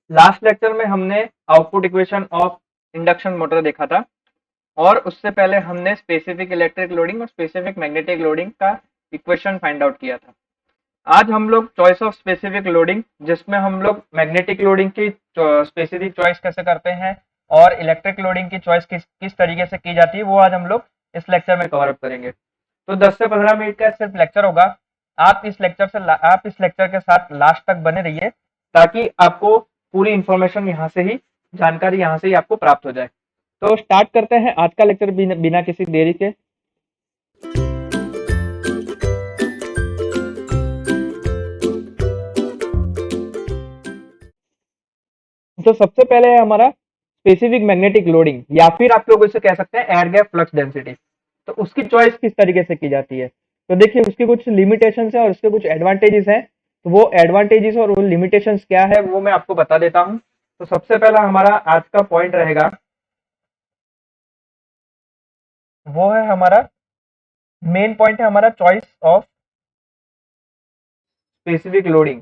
Last lecture में हमने output equation of induction motor देखा था और उससे पहले हमने स्पेसिफिक इलेक्ट्रिक लोडिंग और स्पेसिफिक मैग्नेटिक लोडिंग का इक्वेशन फाइंड आउट किया था। आज हम लोग चॉइस ऑफ स्पेसिफिक लोडिंग, जिसमें हम लोग मैग्नेटिक लोडिंग की स्पेसिफिक चॉइस कैसे करते हैं और इलेक्ट्रिक लोडिंग की चॉइस किस किस तरीके से की जाती है, वो आज हम लोग इस लेक्चर में कवर अप करेंगे। तो 10 से 15 मिनट का सिर्फ लेक्चर होगा। आप इस लेक्चर के साथ लास्ट तक बने रहिए ताकि आपको पूरी इंफॉर्मेशन यहाँ से ही, जानकारी यहाँ से ही आपको प्राप्त हो जाए। तो स्टार्ट करते हैं आज का लेक्चर बिना किसी देरी के। तो सबसे पहले है हमारा स्पेसिफिक मैग्नेटिक लोडिंग, या फिर आप लोग इसे कह सकते हैं एयर गैप फ्लक्स डेंसिटी। तो उसकी चॉइस किस तरीके से की जाती है, तो देखिए उसकी कुछ लिमिटेशंस है और उसके कुछ एडवांटेजेस हैं। तो वो एडवांटेजेस और वो लिमिटेशंस क्या है वो मैं आपको बता देता हूं। तो सबसे पहला हमारा आज का पॉइंट रहेगा, वो है हमारा मेन पॉइंट है हमारा चॉइस ऑफ स्पेसिफिक लोडिंग,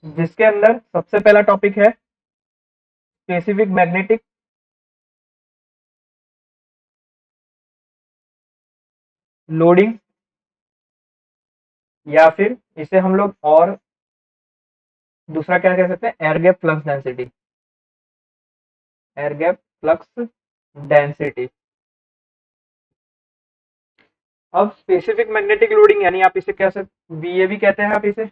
जिसके अंदर सबसे पहला टॉपिक है स्पेसिफिक मैग्नेटिक लोडिंग, या फिर इसे हम लोग और दूसरा क्या कह सकते हैं, air gap flux density. Air gap flux density. अब स्पेसिफिक मैग्नेटिक लोडिंग यानी आप इसे कैसे बीए भी कहते हैं आप इसे,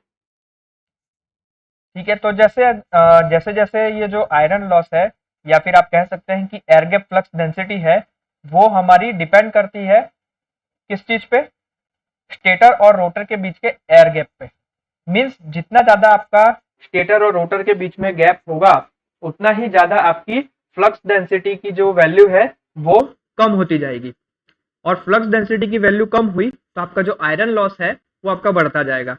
ठीक है। तो जैसे जैसे ये जो आयरन लॉस है या फिर आप कह सकते हैं कि एयर गैप फ्लक्स डेंसिटी है, वो हमारी डिपेंड करती है किस चीज पे, स्टेटर और रोटर के बीच के एयर गैप पे। मींस जितना ज्यादा आपका स्टेटर और रोटर के बीच में गैप होगा उतना ही ज्यादा आपकी फ्लक्स डेंसिटी की जो वैल्यू है वो कम होती जाएगी, और फ्लक्स डेंसिटी की वैल्यू कम हुई तो आपका जो आयरन लॉस है वो आपका बढ़ता जाएगा।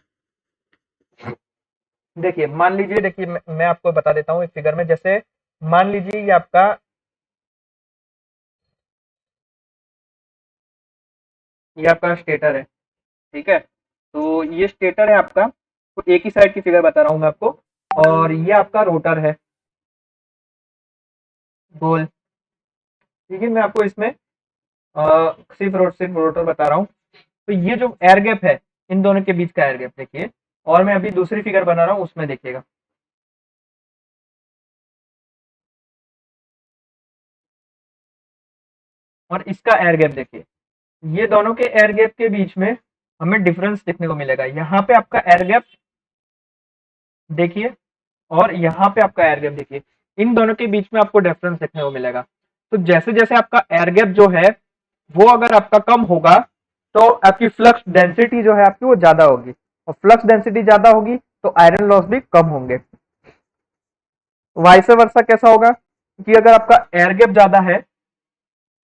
देखिए मान लीजिए, देखिए मैं आपको बता देता हूँ एक फिगर में। जैसे मान लीजिए ये आपका स्टेटर है, ठीक है। तो ये स्टेटर है आपका, तो एक ही साइड की फिगर बता रहा हूँ मैं आपको, और ये आपका रोटर है गोल, ठीक है। मैं आपको इसमें सिर्फ रोटर बता रहा हूँ। तो ये जो एयर गैप है, इन दोनों के बीच का एयर गैप देखिए, और मैं अभी दूसरी फिगर बना रहा हूँ उसमें देखिएगा। और इसका एयर गैप देखिए, ये दोनों के एयर गैप के बीच में हमें डिफरेंस देखने को मिलेगा। यहाँ पे आपका एयर गैप देखिए और यहाँ पे आपका एयर गैप देखिए, इन दोनों के बीच में आपको डिफरेंस देखने को मिलेगा। तो जैसे जैसे आपका एयर गैप जो है वो अगर आपका कम होगा तो आपकी फ्लक्स डेंसिटी जो है आपकी वो ज्यादा होगी, और फ्लक्स डेंसिटी ज्यादा होगी तो आयरन लॉस भी कम होंगे। वाइस वर्सा कैसा होगा कि अगर आपका एयर गैप ज्यादा है,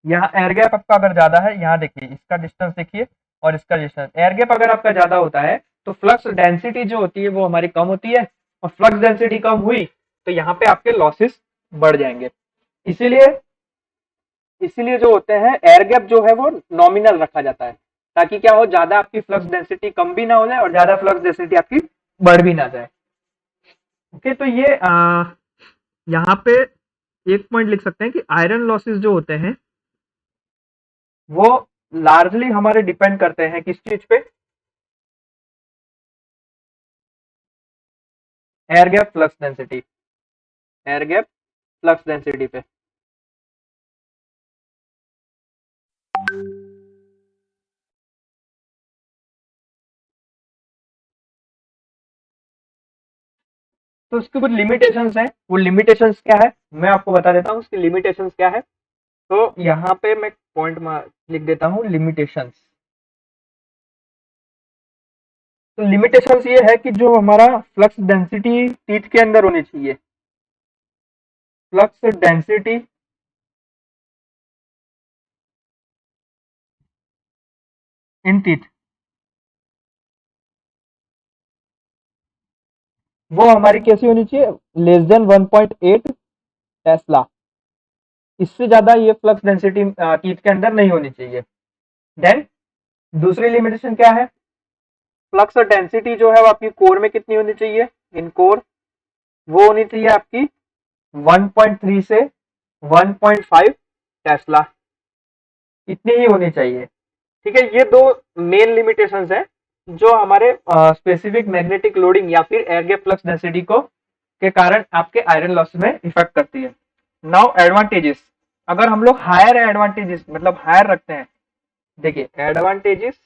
यहाँ एयर गैप आपका अगर ज्यादा है, यहाँ देखिए इसका डिस्टेंस देखिए और इसका डिस्टेंस, एयर गैप अगर आपका ज्यादा होता है तो फ्लक्स डेंसिटी जो होती है वो हमारी कम होती है, और फ्लक्स डेंसिटी कम हुई तो यहाँ पे आपके लॉसेस बढ़ जाएंगे। इसीलिए इसीलिए जो होते हैं एयर गैप जो है वो नॉमिनल रखा जाता है, ताकि क्या हो, ज्यादा आपकी फ्लक्स डेंसिटी कम भी ना हो जाए और ज्यादा फ्लक्स डेंसिटी आपकी बढ़ भी ना जाए। ओके, तो ये यहाँ पे एक पॉइंट लिख सकते हैं कि आयरन लॉसेस जो होते हैं वो लार्जली हमारे डिपेंड करते हैं किस चीज पे, air gap flux density, air gap flux density पे। तो उसकी कुछ लिमिटेशंस हैं, वो लिमिटेशंस क्या है मैं आपको बता देता हूँ, उसकी लिमिटेशंस क्या है। तो यहाँ पे मैं पॉइंट लिख देता हूँ लिमिटेशंस। तो लिमिटेशंस ये है कि जो हमारा फ्लक्स डेंसिटी टीथ के अंदर होनी चाहिए, फ्लक्स डेंसिटी इन टीथ, वो हमारी कैसी होनी चाहिए, लेस देन 1.8 टेस्ला। इससे ज्यादा ये फ्लक्स डेंसिटी टीथ के अंदर नहीं होनी चाहिए। देन दूसरी लिमिटेशन क्या है, फ्लक्स डेंसिटी जो है वो आपकी कोर में कितनी होनी चाहिए, इन कोर वो होनी चाहिए आपकी 1.3 से 1.5 टेस्ला, इतनी ही होनी चाहिए। ठीक है, ये दो मेन लिमिटेशंस है जो हमारे स्पेसिफिक मैग्नेटिक लोडिंग या फिर एयर गैप फ्लक्स डेंसिटी को के कारण आपके आयरन लॉस में इफेक्ट करती है। नाउ एडवांटेजेस, अगर हम लोग हायर एडवांटेजेस मतलब हायर रखते हैं, देखिए एडवांटेजेस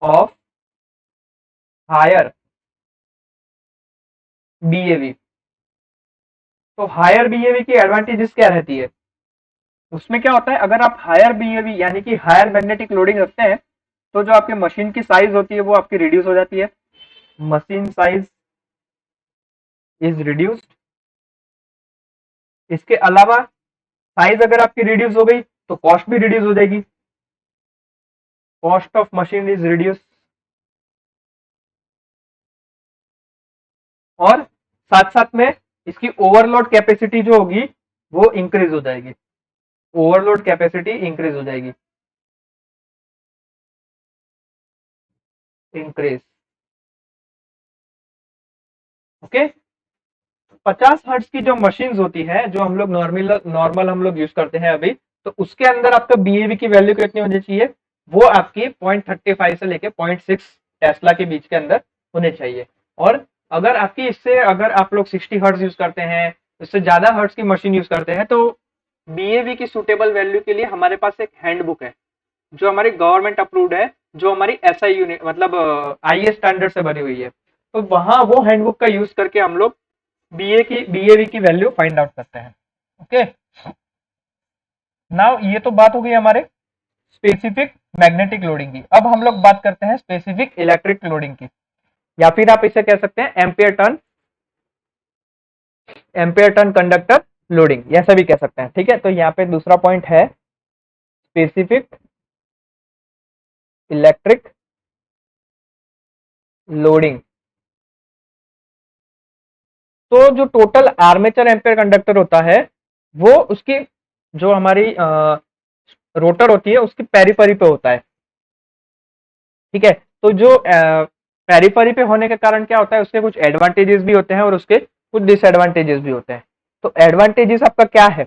ऑफ हायर बीएवी, तो हायर बीएवी की एडवांटेजेस क्या रहती है, उसमें क्या होता है, अगर आप हायर बीएवी यानी कि हायर मैग्नेटिक लोडिंग रखते हैं तो जो आपके मशीन की साइज होती है वो आपकी रिड्यूस हो जाती है, मशीन साइज इज रिड्यूस्ड। इसके अलावा साइज अगर आपकी रिड्यूस हो गई तो कॉस्ट भी रिड्यूस हो जाएगी, cost of machine is reduce, और साथ साथ में इसकी ओवरलोड कैपेसिटी जो होगी वो इंक्रीज हो जाएगी, ओवरलोड कैपेसिटी इंक्रीज हो जाएगी, इंक्रीज। ओके, 50 हर्ट्ज की जो मशीन्स होती है जो हम लोग नॉर्मल हम लोग यूज करते हैं अभी, तो उसके अंदर आपका बीएवी की वैल्यू कितनी होनी चाहिए, वो आपकी 0.35 से लेके 0.6 टेस्ला के बीच के अंदर होने चाहिए। और अगर आपकी इससे अगर आप लोग 60 हर्ट्ज यूज करते हैं, इससे ज्यादा हर्ट्ज की मशीन यूज करते हैं, तो बीएवी की सुटेबल वैल्यू के लिए हमारे पास एक हैंडबुक है जो हमारी गवर्नमेंट अप्रूव्ड है, जो हमारी एसआई यूनिट मतलब आईएस स्टैंडर्ड से बनी हुई है, तो वहां वो हैंडबुक का यूज करके हम लोग बीएवी की वैल्यू फाइंड आउट करते हैं। ओके, नाउ ये तो बात हो गई हमारे स्पेसिफिक मैग्नेटिक लोडिंग की। अब हम लोग बात करते हैं स्पेसिफिक इलेक्ट्रिक लोडिंग की, या फिर आप इसे कह सकते हैं एम्पियर टर्न कंडक्टर लोडिंग, ऐसा भी कह सकते हैं। ठीक है, तो यहाँ पे दूसरा पॉइंट है स्पेसिफिक इलेक्ट्रिक लोडिंग। तो जो टोटल आर्मेचर एम्पियर कंडक्टर होता है वो उसकी जो हमारी रोटर होती है उसकी पेरिफेरी पे होता है। ठीक है, तो जो पेरिफेरी पे होने के कारण क्या होता है, उसके कुछ एडवांटेजेस भी होते हैं और उसके कुछ डिसएडवांटेजेस भी होते हैं। तो एडवांटेजेस आपका क्या है,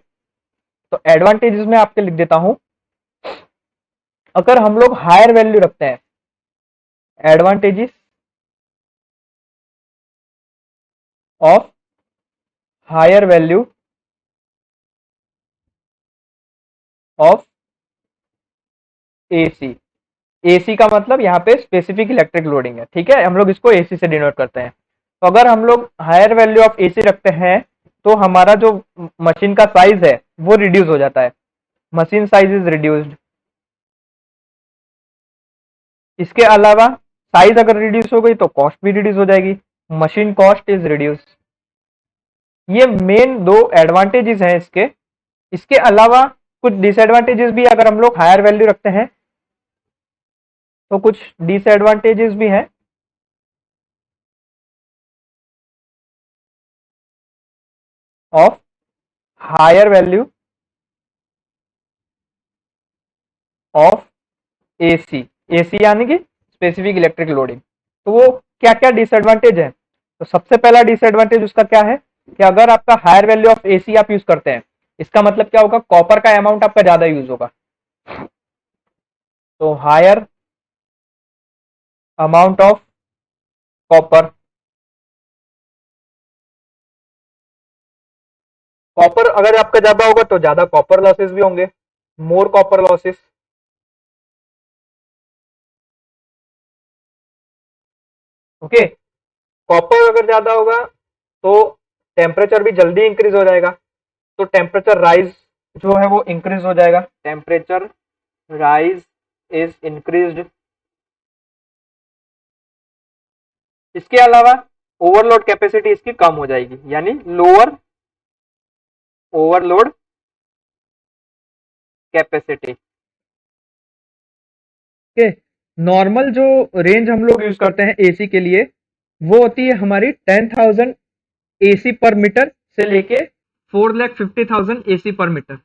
तो एडवांटेजेस में आपके लिख देता हूं, अगर हम लोग हायर वैल्यू रखते हैं, advantages of higher value of AC, AC का मतलब यहाँ पे स्पेसिफिक इलेक्ट्रिक लोडिंग है। ठीक है, हम लोग इसको एसी से डिनोट करते हैं। तो अगर हम लोग हायर वैल्यू ऑफ एसी रखते हैं तो हमारा जो मशीन का साइज है वो रिड्यूस हो जाता है, मशीन साइज इज रिड्यूस्ड। इसके अलावा साइज अगर रिड्यूस हो गई तो कॉस्ट भी रिड्यूस हो जाएगी, मशीन कॉस्ट इज रिड्यूस। ये मेन दो एडवांटेजेस हैं इसके। इसके अलावा कुछ डिसएडवांटेजेस भी, अगर हम लोग हायर वैल्यू रखते हैं तो कुछ डिसएडवांटेजेस भी हैं। Of higher value of AC, AC यानी कि स्पेसिफिक इलेक्ट्रिक लोडिंग। तो वो क्या क्या डिसएडवांटेज है, तो सबसे पहला डिसएडवांटेज उसका क्या है कि अगर आपका हायर वैल्यू ऑफ एसी आप यूज करते हैं, इसका मतलब क्या होगा, कॉपर का अमाउंट आपका ज्यादा यूज होगा। तो higher amount of copper, copper अगर आपका ज्यादा होगा तो ज्यादा कॉपर लॉसेस भी होंगे, मोर कॉपर लॉसेस। ओके, कॉपर अगर ज्यादा होगा तो टेम्परेचर भी जल्दी इंक्रीज हो जाएगा, तो टेम्परेचर राइज जो है वो इंक्रीज हो जाएगा, टेम्परेचर राइज इज इंक्रीज्ड। इसके अलावा ओवरलोड कैपेसिटी इसकी कम हो जाएगी, यानी lower overload capacity. Okay, normal जो रेंज हम लोग यूज करते हैं एसी के लिए वो होती है हमारी 10,000 एसी पर मीटर से लेके 4,50,000 एसी पर मीटर,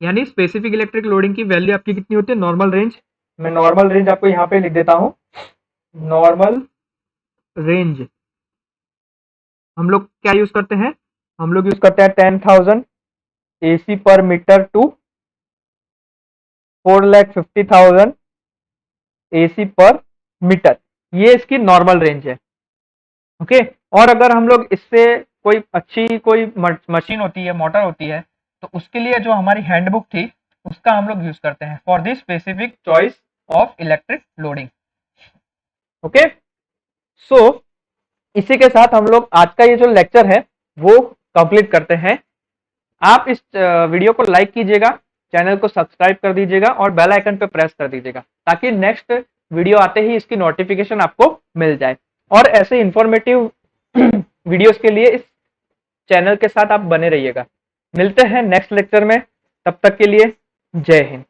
यानी स्पेसिफिक इलेक्ट्रिक लोडिंग की वैल्यू आपकी कितनी होती है, नॉर्मल रेंज मैं नॉर्मल रेंज आपको यहाँ पे लिख देता हूँ। नॉर्मल रेंज हम लोग क्या यूज करते हैं, हम लोग यूज करते हैं 10,000 AC पर मीटर टू 4,50,000 AC पर मीटर, ये इसकी नॉर्मल रेंज है। ओके, और अगर हम लोग इससे कोई अच्छी कोई मशीन होती है, मोटर होती है, तो उसके लिए जो हमारी हैंडबुक थी उसका हम लोग यूज करते हैं for this specific choice of electric loading. Okay, so इसी के साथ हम लोग आज का ये जो लेक्चर है वो कंप्लीट करते हैं। आप इस वीडियो को लाइक कीजिएगा, चैनल को सब्सक्राइब कर दीजिएगा और बेल आइकन पे प्रेस कर दीजिएगा ताकि नेक्स्ट वीडियो आते ही इसकी नोटिफिकेशन आपको मिल जाए। और ऐसे इंफॉर्मेटिव वीडियोस के लिए इस चैनल के साथ आप बने रहिएगा। मिलते हैं नेक्स्ट लेक्चर में, तब तक के लिए जय हिंद।